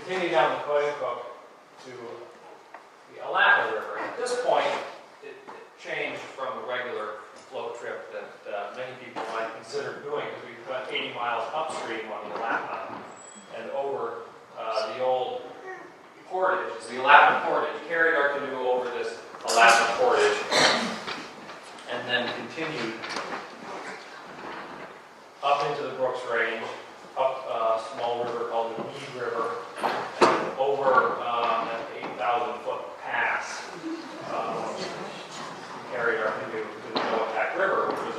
continue down the Canoe to the Alatna River. At this point, it changed from the regular float trip that many people might consider doing, because we went 80 miles upstream on the Alatna and over the old portage, the Alatna portage, carried our canoe over this Alatna portage, and then continued up into the Brooks Range, up a small river called the Mead River, and over an 8,000-foot pass. Carried our canoe to the Noatak River, which was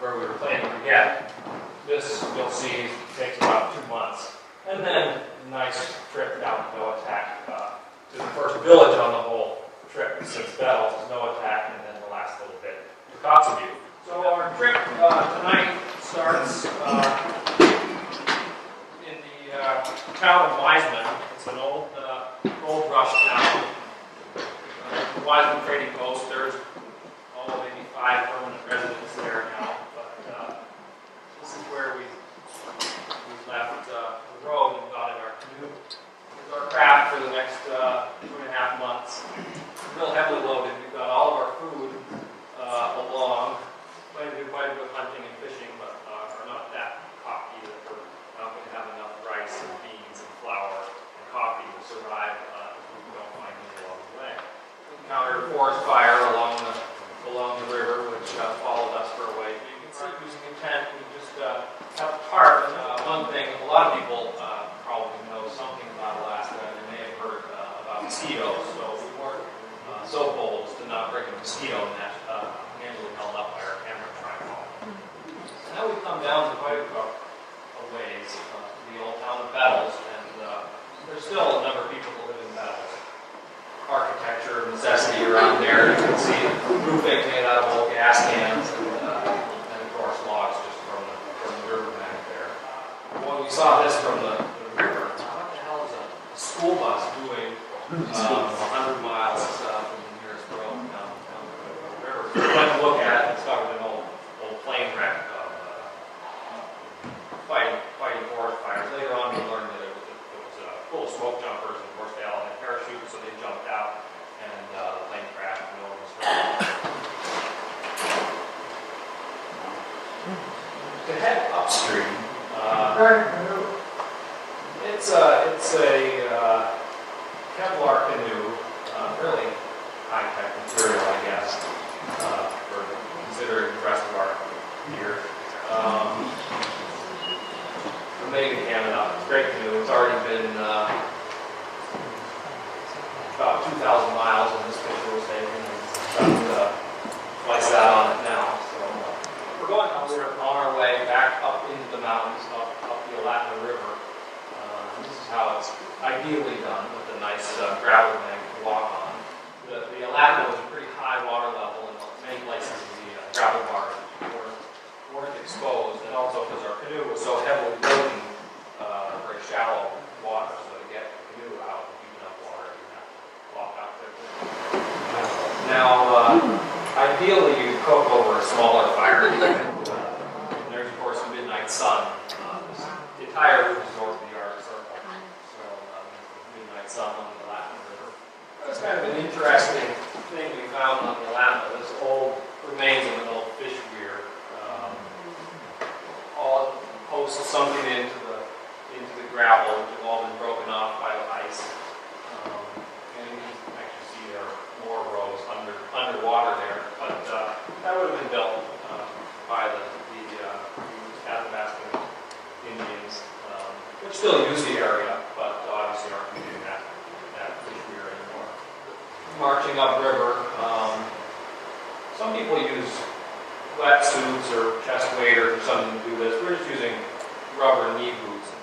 where we were planning to get. This, you'll see, takes about 2 months. And then a nice trip down to Noatak, to the first village on the whole trip since Bells is Noatak, and then the last little bit to Kotzebue. So our trip tonight starts in the town of Wiseman. It's an old gold rush town. The Wiseman Trading Post, there's maybe 5 permanent residents there now, but this is where we left the road and got in our canoe. It's our craft for the next 2.5 months. Real heavily loaded. We've got all of our food along. Plan to do quite a bit of hunting and fishing, but are not that cocky that we're not going to have enough rice and beans and flour and coffee to survive if we don't find any along the way. We encountered a forest fire along the river, which followed us for a way. You can see using a tent, we just have a tarp. One thing, a lot of people probably know something about Alaska, and they may have heard about mosquitoes, so we weren't so bold as to not bring a mosquito net, handily held up by our camera tripod. Now we come down to quite a ways, the old town of Bettles, and there's still a number of people who live in Bettles. Architecture necessity around there. You can see roofing made out of old gas cans and of course logs just from the riverbank there. When we saw this from the river, what the hell is a school bus doing 100 miles from the nearest road down the river? So we went to look at it and discovered an old plane wreck of fighting forest fires. Later on we learned that it was full of smoke jumpers, and of course they all had parachutes, so they jumped out and the plane crashed and no one was hurt. To head upstream, it's a Kevlar canoe, really high-tech material, I guess, for considering the rest of our gear. Made in Canada. It's a great canoe. It's already been about 2,000 miles in this picture was taken. It's got twice that on it now. So we're going on our way back up into the mountains, up the Alatna River. This is how it's ideally done, with a nice gravel bank to walk on. The Alatna was a pretty high water level, and in many places the gravel bars weren't exposed, and also because our canoe was so heavily loaded, very shallow water, so to get the canoe out and deep enough water, you have to walk out there. Now, ideally you cook over a smaller fire. There's of course a midnight sun. The entire route is north of the Arctic Circle, so midnight sun on the Alatna River. That's kind of an interesting thing we found on the Alatna. This old remains of an old fish weir. All posts something into the gravel, which have all been broken off by the ice. And you can actually see there are more rows underwater there, but that would have been built by the Athabascan Indians, which still use the area, but obviously aren't using that fish weir anymore. Marching upriver, some people use wetsuits or chest waders or something to do this. We're just using rubber knee boots.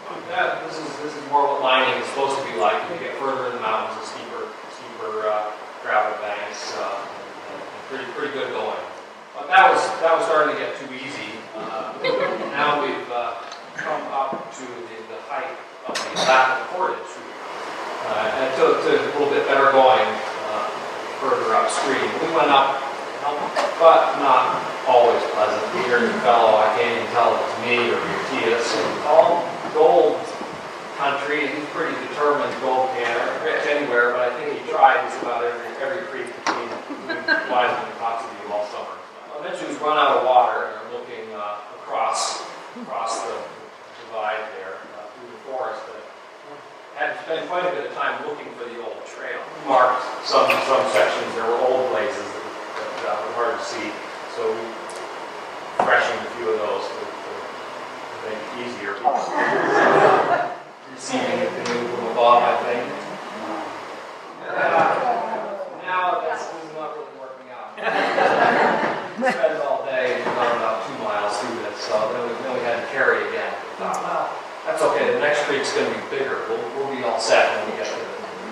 This is more what lining is supposed to be like. You get further in the mountains, the steeper gravel banks, and pretty good going. But that was starting to get too easy. Now we've come up to the height of the Alatna portage, and to a little bit better going further upstream. We went up, but not always pleasant. Peter and fellow, I can't even tell if it's me or Matthias. And all gold country, and he's pretty determined gold canner. Rich anywhere, but I think he tried just about every creek between Wiseman and Coxview all summer. Eventually, he's run out of water, and are looking across the divide there through the forest. Had spent quite a bit of time looking for the old trail. Marked some sections. There were old places that were hard to see, so we freshened a few of those to make it easier. Receiving the canoe from above, I think. Now this is not really working out. Spent all day and gone about 2 miles through this, so then we had to carry again. We thought, well, that's okay. The next creek's going to be bigger. We'll be all set when we get to the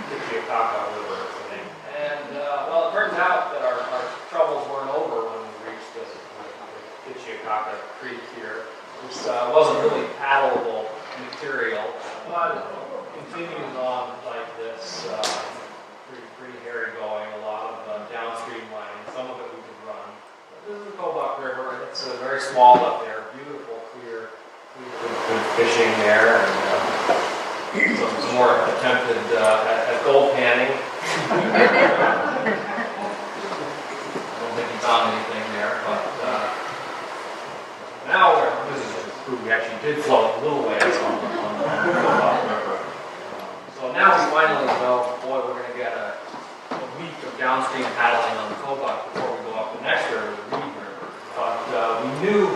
Titicaca River, I think. And well, it turns out that our troubles weren't over when we reached the Titicaca Creek here. This wasn't really paddleable material, but it continues on like this. Pretty hairy going. A lot of downstream lining. Some of it we could run. This is the Kobuk River. It's very small up there. Beautiful, clear. Good fishing there, and some more attempted at gold panning. I don't think he found anything there, but now this is just proof we actually did float a little ways on the Kobuk River. So now we finally know, boy, we're going to get a week of downstream paddling on the Kobuk before we go up the next river, the Reed River. But we knew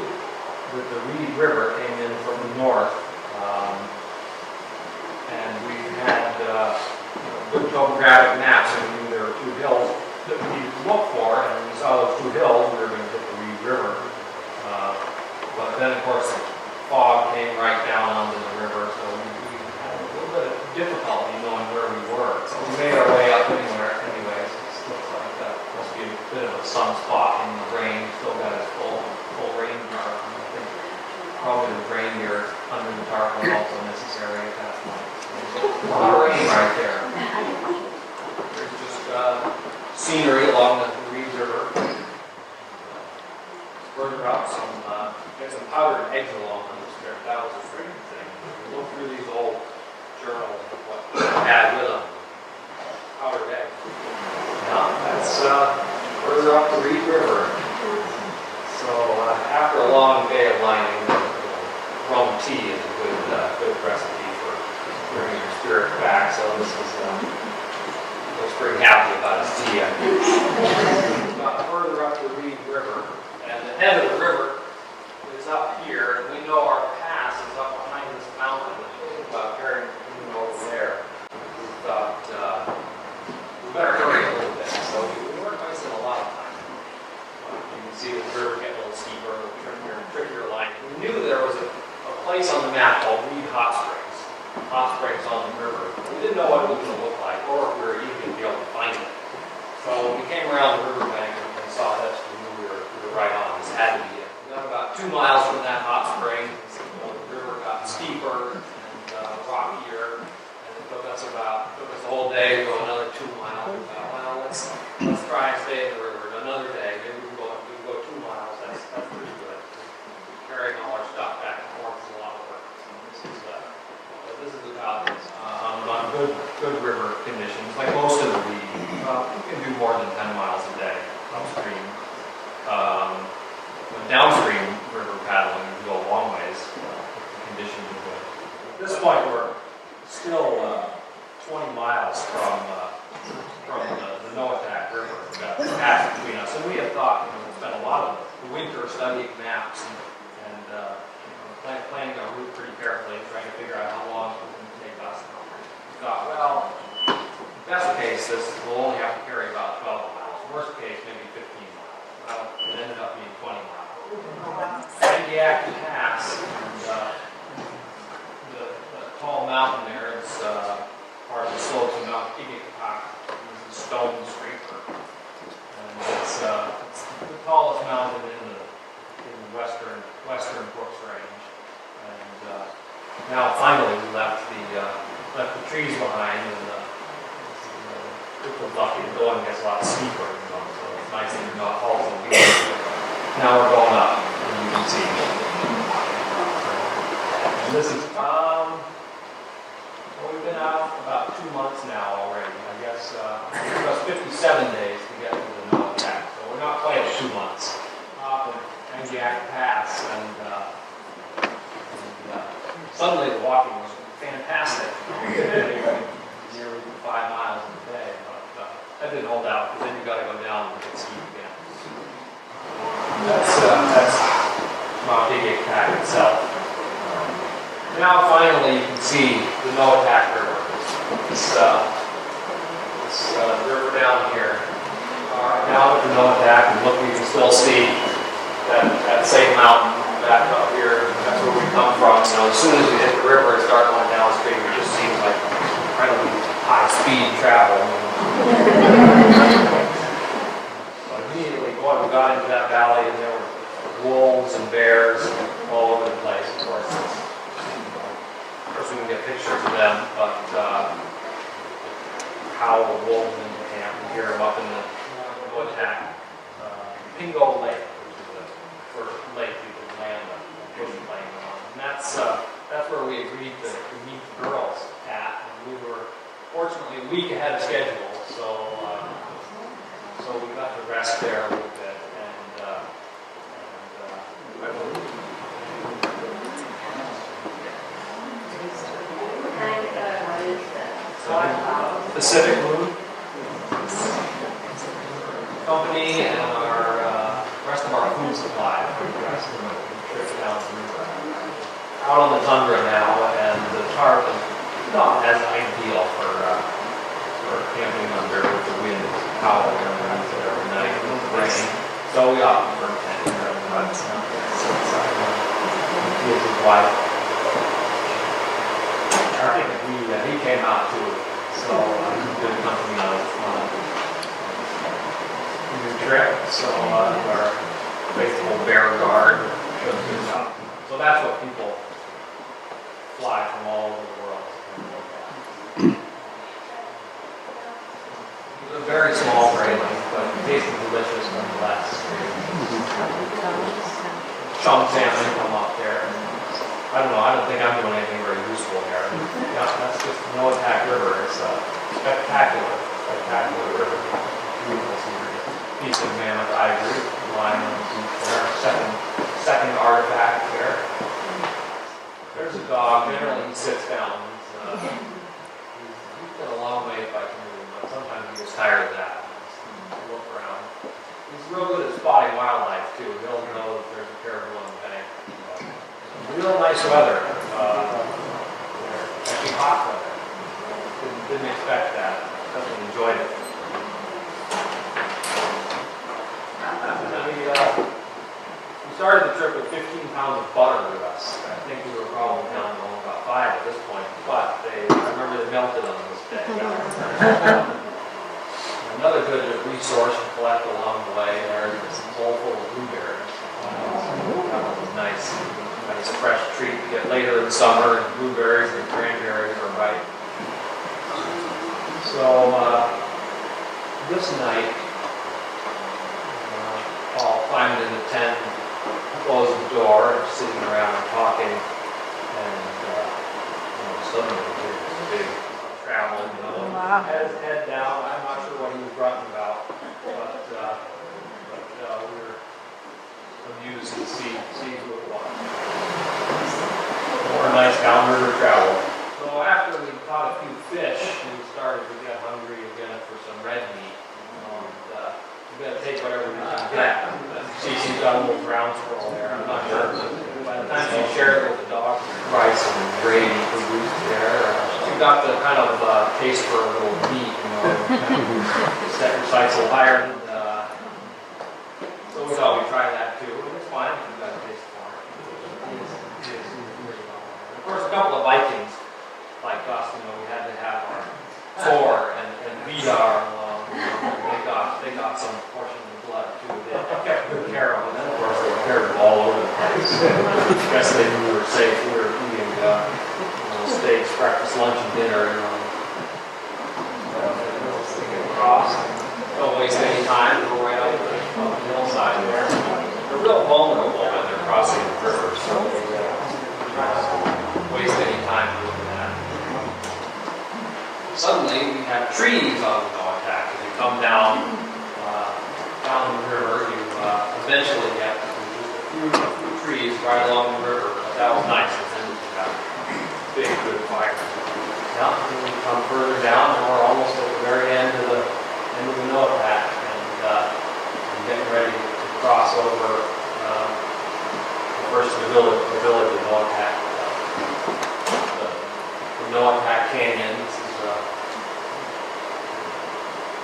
that the Reed River came in from the north, and we had good topographic maps, and we knew there were 2 hills that we needed to look for, and when we saw those 2 hills, we were going to hit the Reed River. But then, of course, the fog came right down onto the river, so we had a little bit of difficulty knowing where we were. So we made our way up anyways. It looks like that must be a bit of a sunspot in the rain. Still got his full rain guard. Probably the reindeer under the tarp was also necessary at that point. A lot of rain right there. There's just scenery along the Reed River. Further up, get some powdered eggs along on this trip. That was a freaking thing. We looked through these old journals of what they had with them. Powdered eggs. Now, that's further up the Reed River. So after a long day of lining, rum tea is a good recipe for bringing your spirit back. So this is looks pretty happy about his tea. Further up the Reed River, and the head of the river is up here, and we know our pass is up behind this mountain. About carrying over there, we thought we better hurry a little bit. So we weren't wasting a lot of time. You can see the river getting a little steeper, a little trickier line. We knew there was a place on the map called Reed Hot Springs. Hot springs on the river. We didn't know what it was going to look like, or if we were even going to be able to find it. So when we came around the riverbank and saw this, we knew we were right on. This had to be it. We got about 2 miles from that hot spring. The river got steeper and rockier, and it took us the whole day to go another 2 miles. We thought, well, let's try and stay in the river another day. Maybe we can go 2 miles. That's pretty good. Carrying all our stuff back and forth is a lot of work. So this is about on good river conditions. Like most of the Reed, you can do more than 10 miles a day upstream. When downstream river paddling, you go a long ways. The conditions are good. At this point, we're still 20 miles from the Noatak River. We've got the pass between us, and we had thought we spent a lot of the winter studying maps and planning our route pretty carefully, trying to figure out how long it was going to take us. We thought, well, best case, we'll only have to carry about 12 miles. Worst case, maybe 15 miles. Well, it ended up being 20 miles. Sandiak Pass, and the tall mountain there is part of the slopes of Mount Titicaca. It's a stone scraper. And it's the tallest mountain in the western Brooks Range. And now finally we left the trees behind, and it was lucky. The going gets a lot steeper, so it's nice that you're not halting. Now we're going up, and you can see. And this is we've been out about 2 months now already. I guess it took us 57 days to get to the Canoe attack, so we're not quite at 2 months. Up in Angiak Pass, and suddenly the walking was fantastic. Nearly 5 miles a day, but that didn't hold out because then you got to go down and get steep again. That's Mount Angiak itself. Now finally you can see the Noatak River. This river down here. Now at the Noatak, and look, you can still see that same mountain back up here. That's where we come from. You know, as soon as you hit the river and start going downstream, it just seems like incredibly high-speed travel. But immediately, boy, we got into that valley, and there were wolves and bears all over the place. Of course, we can get pictures of them, but howl of wolves in the camp. We hear them up in the Noatak. Pingo Lake, which is the first lake you can land a bush plane on. And that's where we agreed to meet the girls at. And we were fortunately a week ahead of schedule, so we got to rest there a little bit. Pacific Moon Company and our rest of our food supply for the rest of the trip down the river. Out on the tundra now, and the tarp is not as ideal for camping under with the wind howling underneath it every night and the rain. So we opted for a tent here in the mud. He is his wife. He came out too, so he's good company on a new trip. So our faithful bear guard shows us up. So that's what people fly from all over the world. It's a very small grayling, but tasting delicious nonetheless. Chum salmon come up there. I don't know, I don't think I'm doing anything very useful here. Yeah, that's just the Noatak River. It's a spectacular river. Beautiful scenery. Piece of mammoth ivory lying on the beach there. Second artifact there. There's a dog. Generally he sits down. He's been a long way by canoe, but sometimes he gets tired of that. Look around. He's real good at spotting wildlife too. He'll know that there's a caribou on the bank. Real nice weather. Actually hot weather. Didn't expect that. Definitely enjoyed it. We started the trip with 15 pounds of butter with us. I think we were probably down to only about 5 at this point, but I remember they melted on this day. Another good resource to collect along the way there is a bowl full of blueberries. That was nice fresh treat to get later in the summer, and blueberries and cranberries are ripe. So this night, Paul climbed in the tent, closed the door, and sitting around talking, and suddenly this big travel, head down. I'm not sure what he was grunting about, but we were amused to see who it was. More nice downriver travel. So after we caught a few fish, we started to get hungry again for some red meat. We're going to take whatever we can get. See, she's got a little ground squirrel there. I'm not sure. By the time she shared it with the dog, rice and gravy for roost there, she got the kind of taste for a little meat, set your sights a little higher. So we thought we'd try that too. It's fine if you got a taste for it. Of course, a couple of Vikings like us, we had to have our Thor and Vidar along. They got some portion of the blood too. They kept good care of it. And of course, they were carried all over the place. I guess they knew we were safe. We were eating steaks, breakfast, lunch, and dinner. Across. Don't waste any time. Go right up the hillside there. They're real vulnerable when they're crossing the river, so they waste any time doing that. suddenly we have trees on the Canoe. As you come down down the river, you eventually get a few trees right along the river. But that was nice, and then we got big, good fire. Now, when we come further down, and we're almost at the very end of the Canoe, and I'm getting ready to cross over first the village of Canoe. The Canoe Canyon. This is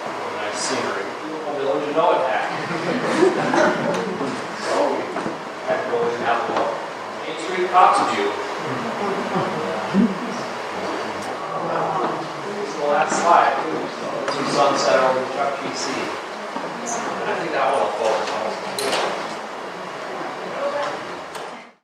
really nice scenery. Beautiful village of Canoe. So we had to go and have a look. Main Street Coxview. This is the last slide. Some sunset over the Chuck PC. And I think that one will focus on